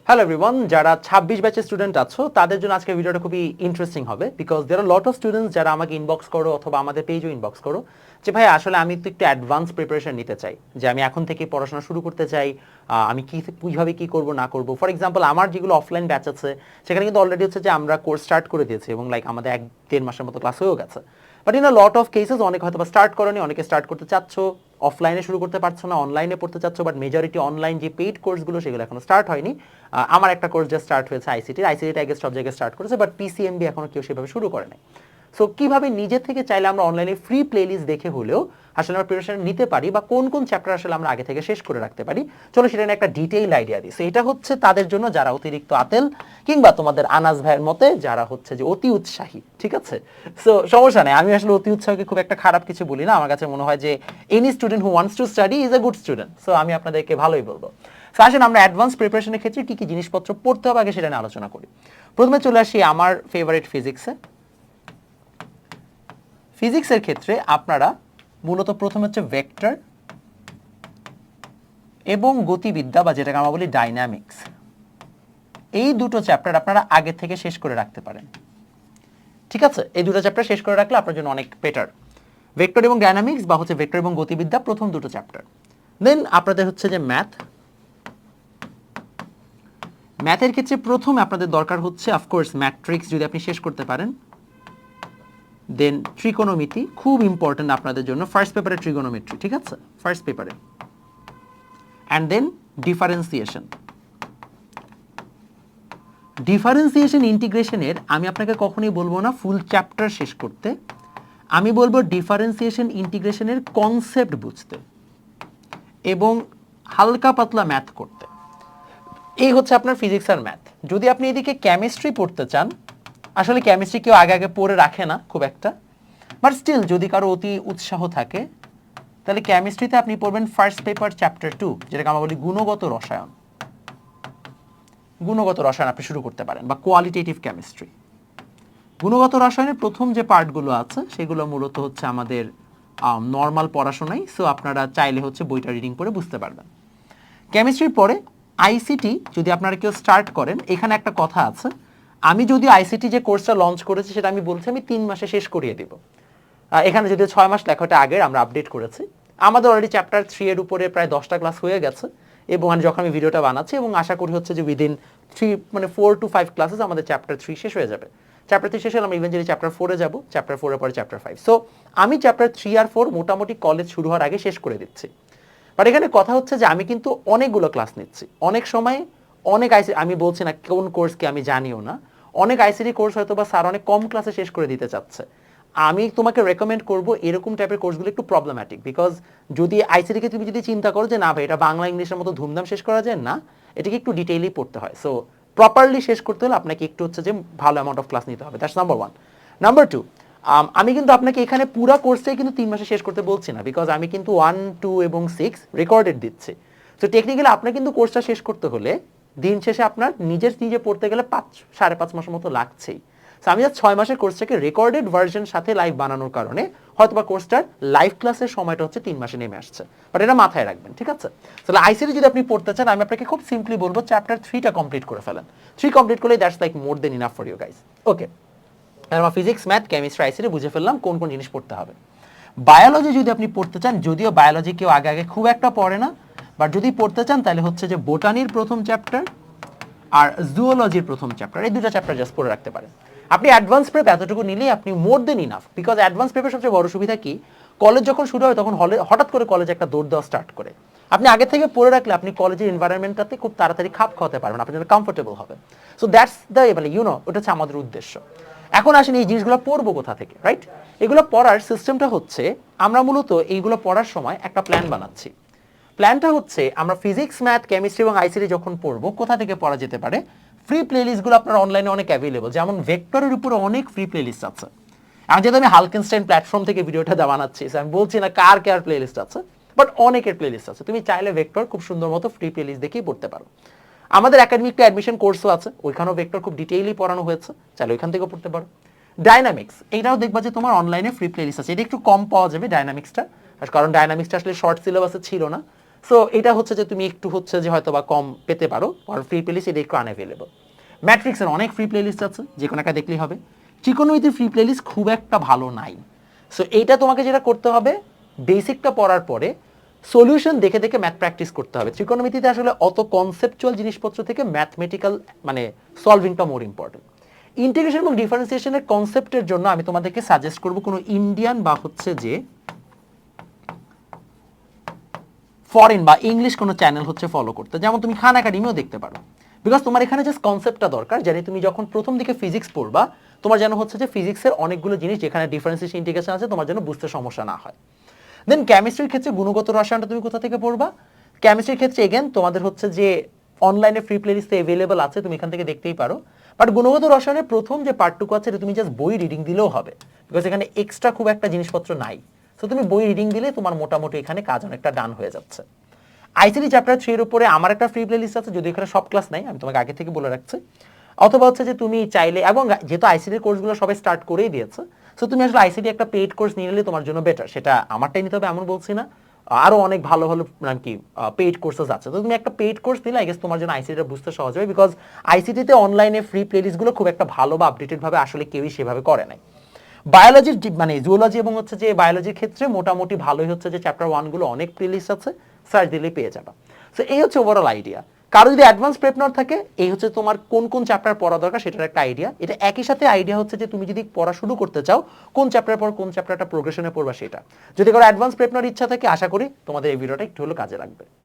Hello everyone, যারা 26 ব্যাচের student আছো তাদের জন্য আজকের ভিডিওটা খুবই ইন্টারেস্টিং হবে, because there are lot of students যারা আমাকে ইনবক্স করো অথবা আমাদের পেজও ইনবক্স করো যে ভাই আসলে আমি তো একটু অ্যাডভান্স প্রিপারেশন নিতে চাই, যে আমি এখন থেকে পড়াশোনা শুরু করতে চাই, আমি কীভাবে কী করবো না করবো। ফর এক্সাম্পল আমার যেগুলো অফলাইন ব্যাচ আছে সেখানে কিন্তু অলরেডি হচ্ছে যে আমরা কোর্স স্টার্ট করে দিয়েছি এবং লাইক আমাদের 1-1.5 মাসের মতো ক্লাস হয়েও গেছে। But in a lot of cases অনেক হয়তো বা স্টার্ট করোনি, অনেকে স্টার্ট করতে চাচ্ছ, অফলাইনে শুরু করতে পারছো না, অনলাইনে পড়তে চাচ্ছ, বাট মেজরিটি অনলাইন যে পেইড কোর্সগুলো সেগুলো এখনো স্টার্ট হয়নি। আমার একটা কোর্স জাস্ট স্টার্ট হয়েছে আইসিটির আগে সব জায়গায় স্টার্ট করেছে, বাট পিসিএমবি এখনো কেউ সেভাবে শুরু করে নাই। সো কীভাবে নিজে থেকে চাইলে আমরা অনলাইনে ফ্রি প্লেলিস্ট দেখে হলেও আসলে আমরা প্রিপারেশন নিতে পারি বা কোন কোন চ্যাপ্টার আসলে আমরা আগে থেকে শেষ করে রাখতে পারি, চলো সেটা নিয়ে একটা ডিটেইল আইডিয়া দিই। সো এটা হচ্ছে তাদের জন্য যারা অতিরিক্ত আতেল কিংবা তোমাদের আনাস ভাইয়ের মতে যারা হচ্ছে যে অতি উৎসাহী, ঠিক আছে? সো সমস্যা নেই, আমি আসলে অতি উৎসাহকে খুব একটা খারাপ কিছু বলি না। আমার কাছে মনে হয় যে any student who wants to study is a good student. So আমি আপনাদেরকে ভালোই বলবো। সো আসেন আমরা অ্যাডভান্স প্রিপারেশনের ক্ষেত্রে কী কী জিনিসপত্র পড়তে হবে আগে সেটা নিয়ে আলোচনা করি। প্রথমে চলে আসি আমার ফেভারিট ফিজিক্সে। ফিজিক্সের ক্ষেত্রে আপনারা মূলত প্রথমে হচ্ছে ভেক্টর এবং গতিবিদ্যা বা যেটাকে আমরা বলি ডাইনামিক্স, এই দুটো চ্যাপ্টার আপনারা আগে থেকে শেষ করে রাখতে পারেন, ঠিক আছে? এই দুটো চ্যাপ্টার শেষ করে রাখলে আপনার জন্য অনেক বেটার। ভেক্টর এবং ডাইনামিক্স বা হচ্ছে ভেক্টর এবং গতিবিদ্যা প্রথম দুটো চ্যাপ্টার। দেন আপনাদের হচ্ছে যে ম্যাথের ক্ষেত্রে প্রথমে আপনাদের দরকার হচ্ছে অফকোর্স ম্যাট্রিক্স যদি আপনি শেষ করতে পারেন, দেন ত্রিকোণমিতি খুব ইম্পর্টেন্ট আপনাদের জন্য, ফার্স্ট পেপারে ট্রিগোনোমেট্রি, ঠিক আছে? ফার্স্ট পেপারে। অ্যান্ড দেন ডিফারেন্সিয়েশন ইন্টিগ্রেশনের আমি আপনাকে কখনোই বলবো না ফুল চ্যাপ্টার শেষ করতে, আমি বলবো ডিফারেন্সিয়েশন ইন্টিগ্রেশনের কনসেপ্ট বুঝতে এবং হালকা পাতলা ম্যাথ করতে। এই হচ্ছে আপনার ফিজিক্স আর ম্যাথ। যদি আপনি এদিকে কেমিস্ট্রি পড়তে চান, আসলে কেমিস্ট্রি কেউ আগে পড়ে রাখে না খুব একটা, বাট স্টিল যদি কারো অতি উৎসাহ থাকে তাহলে কেমিস্ট্রিতে আপনি পড়বেন ফার্স্ট পেপার চ্যাপ্টার 2, যেটাকে আমরা বলি গুণগত রসায়ন আপনি শুরু করতে পারেন, বা কোয়ালিটেটিভ কেমিস্ট্রি। গুণগত রসায়নের প্রথম যে পার্টগুলো আছে সেগুলো মূলত হচ্ছে আমাদের নর্মাল পড়াশোনাই, সো আপনারা চাইলে হচ্ছে বইটা রিডিং করে বুঝতে পারবেন। কেমিস্ট্রির পরে আইসিটি যদি আপনারা কেউ স্টার্ট করেন, এখানে একটা কথা আছে, আমি যদি আইসিটি যে কোর্সটা লঞ্চ করেছি সেটা আমি বলছি আমি 3 মাসে শেষ করিয়ে দেব। এখানে যদি 6 মাস লেখাটা আগের আমরা আপডেট করেছি, আমাদের অলরেডি চ্যাপ্টার 3 এর উপরে প্রায় 10টা ক্লাস হয়ে গেছে, এবং যখন আমি ভিডিওটা বানাচ্ছি এবং আশা করি হচ্ছে যে উইদিন 4 to 5 ক্লাসেস আমাদের চ্যাপ্টার 3 শেষ হয়ে যাবে। চ্যাপ্টার 3 শেষ হলে আমরা ইভেন্টুয়ালি চ্যাপ্টার 4-এ যাবো, চ্যাপ্টার 4-এর পরে চ্যাপ্টার 5। সো আমি চ্যাপ্টার 3 আর 4 মোটামুটি কলেজ শুরু হওয়ার আগে শেষ করে দিচ্ছি। বাট এখানে কথা হচ্ছে যে আমি কিন্তু অনেকগুলো ক্লাস নিচ্ছি, অনেক সময় অনেক আইসিটি, আমি বলছি না কোন কোর্সকে আমি জানিও না, অনেক আইসিটি কোর্স হয়তো বা স্যার অনেক কম ক্লাসে শেষ করে দিতে চাচ্ছে। আমি তোমাকে রেকমেন্ড করবো এরকম টাইপের কোর্সগুলো একটু প্রবলেম্যাটিক, বিকজ যদি আইসিটিকে তুমি যদি চিন্তা করো যে না ভাই এটা বাংলা ইংলিশের মতো ধুমধাম শেষ করা যায় না, এটাকে একটু ডিটেইলি পড়তে হয়। সো প্রপারলি শেষ করতে হলে আপনাকে একটু হচ্ছে যে ভালো অ্যামাউন্ট অফ ক্লাস নিতে হবে, দ্যাটস নাম্বার 1। নাম্বার 2, আমি কিন্তু আপনাকে এখানে পুরো কোর্সটাই কিন্তু 3 মাসে শেষ করতে বলছি না, বিকজ আমি কিন্তু 1, 2 এবং 6 রেকর্ডেড দিচ্ছি। সো টেকনিক্যালি আপনার কিন্তু কোর্সটা শেষ করতে হলে দিন শেষে আপনার নিজে পড়তে গেলে 5-5.5 মাসের মতো লাগছেই। সো আমি জাস্ট 6 মাসের কোর্সটাকে রেকর্ডেড ভার্সন সাথে লাইভ বানানোর কারণে হয়তোবা কোর্সটার লাইভ ক্লাসের সময়টা হচ্ছে 3 মাসে নেমে আসছে, বাট এটা মাথায় রাখবেন, ঠিক আছে? তাহলে আইসিটি যদি আপনি পড়তে চান, আমি আপনাকে খুব সিম্পলি বলবো চ্যাপ্টার 3টা কমপ্লিট করে ফেলেন। 3 কমপ্লিট করলে that's like more than enough for you guys. Okay, আমরা ফিজিক্স, ম্যাথ, কেমিস্ট্রি, আইসিটি বুঝে ফেললাম কোন কোন জিনিস পড়তে হবে। বায়োলজি যদি আপনি পড়তে চান, যদিও বায়োলজি কেউ আগে খুব একটা পড়ে না, বাট যদি পড়তে চান তাহলে হচ্ছে যে বোটানির প্রথম চ্যাপ্টার আর জুওলজির প্রথম চ্যাপ্টার, এই দুটো চ্যাপ্টার জাস্ট পড়ে রাখতে পারেন। আপনি অ্যাডভান্স প্রেপ এতটুকু নিলেই আপনি মোর দেন ইনাফ, বিকজ অ্যাডভান্স প্রেপের সবচেয়ে বড় সুবিধা কি, কলেজ যখন শুরু হয় তখন হঠাৎ করে কলেজে একটা দৌড় দেওয়া স্টার্ট করে। আপনি আগে থেকে পড়ে রাখলে আপনি কলেজের এনভায়রনমেন্টটাতে খুব তাড়াতাড়ি খাপ খাওয়াতে পারবেন, আপনার জন্য কমফোর্টেবল হবে। সো দ্যাটস দ্য ওটা হচ্ছে আমাদের উদ্দেশ্য। এখন আসেন এই জিনিসগুলো পড়বো কোথা থেকে, রাইট? এগুলো পড়ার সিস্টেমটা হচ্ছে, আমরা মূলত এইগুলো পড়ার সময় একটা প্ল্যান বানাচ্ছি। প্ল্যানটা হচ্ছে আমরা ফিজিক্স, ম্যাথ, কেমিস্ট্রি এবং আইসিটি যখন পড়বো কোথা থেকে পড়া যেতে পারে, ফ্রি প্লেলিস্টগুলো আপনার অনলাইনে অনেক অ্যাভেলেবল, যেমন ভেক্টরের উপরে অনেক ফ্রি প্লেলিস্ট আছে। আমি যেহেতু আমি হালকেনস্টাইন প্ল্যাটফর্ম থেকে ভিডিওটা বানাচ্ছি, আমি বলছি না কার প্লেলিস্ট আছে, বাট অনেকের প্লেলিস্ট আছে। তুমি চাইলে ভেক্টর খুব সুন্দর মতো ফ্রি প্লেলিস্ট দেখেই পড়তে পারো। আমাদের একাডেমিক অ্যাডমিশন কোর্সও আছে, ওইখানেও ভেক্টর খুব ডিটেইলি পড়ানো হয়েছে, চাইলে ওইখান থেকেও পড়তে পারো। ডাইনামিক্স, এইটাও দেখবা যে তোমার অনলাইনে ফ্রি প্লেলিস্ট আছে, এটা একটু কম পাওয়া যাবে ডাইনামিক্সটা, কারণ ডাইনামিক্সটা আসলে শর্ট সিলেবাসে ছিল না। সো এটা হচ্ছে যে তুমি একটু হচ্ছে যে হয়তো বা কম পেতে পারো, আর ফ্রি প্লেলিস্ট এটা একটু আনঅ্যাভেলেবল। ম্যাট্রিক্সের অনেক ফ্রি প্লেলিস্ট আছে, যে কোনো একটা দেখলেই হবে। ট্রিকোনোমিতির ফ্রি প্লেলিস্ট খুব একটা ভালো নাই। সো এইটা তোমাকে যেটা করতে হবে, বেসিকটা পড়ার পরে সলিউশন দেখে দেখে ম্যাথ প্র্যাকটিস করতে হবে। ত্রিকোণমিতিতে আসলে অত কনসেপচুয়াল জিনিসপত্র থেকে ম্যাথমেটিক্যাল মানে সলভিংটা মোর ইম্পর্টেন্ট। ইন্টিগ্রেশন এবং ডিফারেন্সিয়েশনের কনসেপ্টের জন্য আমি তোমাদেরকে সাজেস্ট করব কোনো ইন্ডিয়ান বা হচ্ছে যে ফরেন বা ইংলিশ কোনো চ্যানেল হচ্ছে ফলো করতে, যেমন তুমি খান একাডেমিও দেখতে পারো। বিকজ তোমার এখানে জাস্ট কনসেপ্টটা দরকার, জানি তুমি যখন প্রথম দিকে ফিজিক্স পড়বা তোমার যেন হচ্ছে যে ফিজিক্সের অনেকগুলো জিনিস যেখানে ডিফারেন্সিয়েশন ইন্টিগ্রেশন আছে তোমার যেন বুঝতে সমস্যা না হয়। দেন কেমিস্ট্রির ক্ষেত্রে গুণগত রসায়নটা তুমি কোথা থেকে পড়বা? কেমিস্ট্রির ক্ষেত্রে এগেন তোমাদের হচ্ছে যে অনলাইনে ফ্রি প্লেলিস্টে অ্যাভেলেবল আছে, তুমি এখান থেকে দেখতেই পারো। বাট গুণগত রসায়নের প্রথম যে পার্টটুকু আছে এটা তুমি জাস্ট বই রিডিং দিলেও হবে, বিকজ এখানে এক্সট্রা খুব একটা জিনিসপত্র নাই। সো তুমি বই রিডিং দিলে তোমার মোটামুটি এখানে কাজ অনেকটা ডান হয়ে যাচ্ছে। আইসিটি চ্যাপ্টার 3 এর উপরে আমার একটা ফ্রি প্লেলিস্ট আছে, যদি এখানে সব ক্লাস নাই, আমি তোমাকে আগে থেকে বলে রাখছি। অথবা হচ্ছে যে তুমি চাইলে, এবং যেহেতু আইসিটির কোর্সগুলো সবাই স্টার্ট করেই দিয়েছে, সো তুমি আসলে আইসিটি একটা পেইড কোর্স নিয়ে নিলে তোমার জন্য বেটার। সেটা আমারটাই নিতে হবে এমন বলছি না, আরো অনেক ভালো ভালো মানে কি পেইড কোর্সেস আছে। তো তুমি একটা পেইড কোর্স নিলে আই গেস তোমার জন্য আইসিটিটা বুঝতে সহজ হবে, বিকজ আইসিটিতে অনলাইনে ফ্রি প্লেলিস্টগুলো খুব একটা ভালো বা আপডেটেড ভাবে আসলে কেউই সেভাবে করে নাই। বায়োলজির মানে জুওলজি এবং হচ্ছে যে বায়োলজির ক্ষেত্রে মোটামুটি ভালোই হচ্ছে যে চ্যাপ্টার 1 গুলো অনেক প্লেলিস্ট আছে, সার্চ দিলেই পেয়ে যাবা। সো এই হচ্ছে ওভারঅল আইডিয়া। কারো যদি অ্যাডভান্স প্রেপ নেওয়ার থাকে, এই হচ্ছে তোমার কোন কোন চ্যাপ্টার পড়া দরকার সেটার একটা আইডিয়া। এটা একই সাথে আইডিয়া হচ্ছে যে তুমি যদি পড়া শুরু করতে চাও কোন চ্যাপ্টার পর কোন চ্যাপ্টারটা প্রোগ্রেশনে পড়বা সেটা। যদি কারো অ্যাডভান্স প্রেপ নেওয়ার ইচ্ছা থাকে, আশা করি তোমাদের এই ভিডিওটা একটু হলেও কাজে লাগবে।